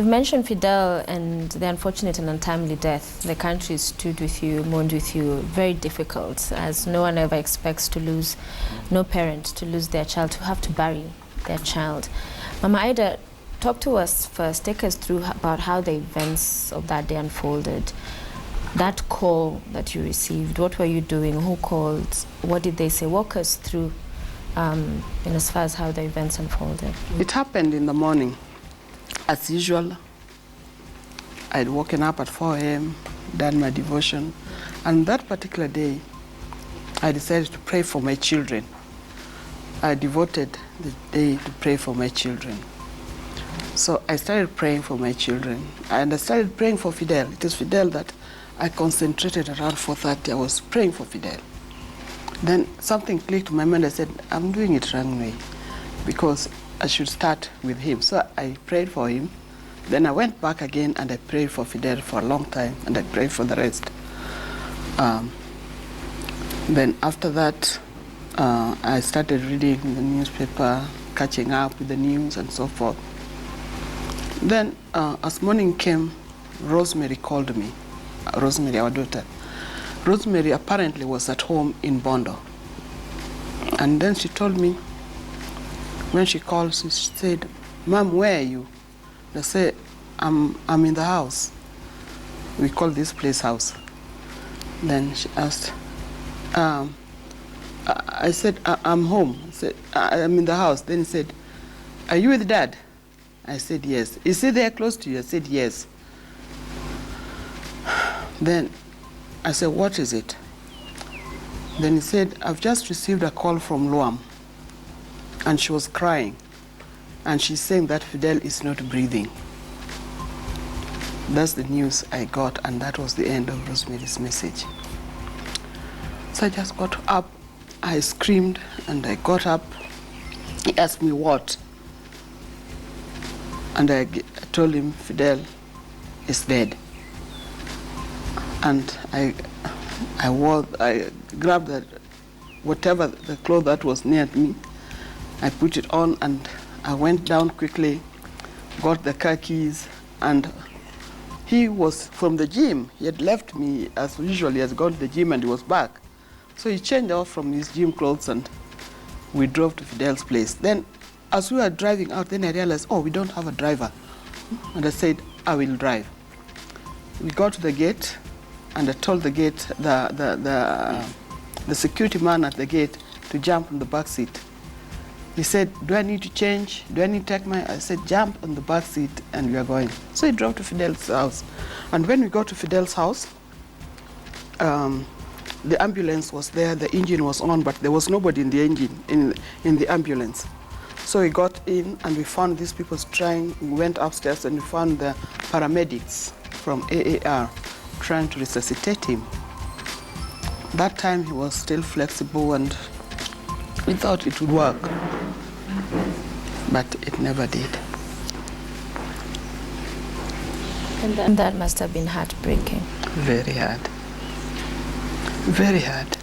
You've mentioned Fidel and the unfortunate and untimely death. The country stood with you, mourned with you. Very difficult, as no one ever expects to lose, no parent to lose their child, to have to bury their child. Mama Ida, talk to us first. Take us through about how the events of that day unfolded. That call that you received, what were you doing? Who called? What did they say? Walk us through in as far as how the events unfolded. It happened in the morning. As usual, I'd woken up at 4 a.m., done my devotion, and that particular day, I decided to pray for my children. I devoted the day to pray for my children. So I started praying for my children, and I started praying for Fidel. It is Fidel that I concentrated around 4:30. I was praying for Fidel. Then something clicked in my mind. I said, I'm doing it wrong way, because I should start with him. So I prayed for him. Then I went back again and I prayed for Fidel for a long time, and I prayed for the rest. Then after that, I started reading the newspaper, catching up with the news and so forth. Then as morning came, Rosemary called me. Rosemary, our daughter. Rosemary apparently was at home in Bondo. And then she told me, when she called, she said, Mom, where are you? I said, I'm in the house. We call this place house. Then she asked, I said, I'm home. I said, I'm in the house. Then he said, are you with Dad? I said, yes. Is he there close to you? I said, yes. Then I said, what is it? Then he said, I've just received a call from Luam. And she was crying. And she's saying that Fidel is not breathing. That's the news I got, and that was the end of Rosemary's message. So I just got up. I screamed, and I got up. He asked me what? And I told him Fidel is dead. And I grabbed whatever the cloth that was near me. I put it on, and I went down quickly, got the car keys, and he was from the gym. He had left me as usual. He has gone to the gym and he was back. So he changed off from his gym clothes and we drove to Fidel's place. Then as we were driving out, then I realized, oh, we don't have a driver. And I said, I will drive. We got to the gate, and I told the gate, the security man at the gate to jump on the back seat. He said, do I need to change? Do I need to take my... I said, jump on the back seat and we are going. So he drove to Fidel's house. And when we got to Fidel's house, the ambulance was there, the engine was on, but there was nobody in the engine, in the ambulance. So we got in and we found these people trying. We went upstairs and we found the paramedics from AAR trying to resuscitate him. That time he was still flexible and we thought it would work, but it never did. And that must have been heartbreaking. Very hard. Very hard.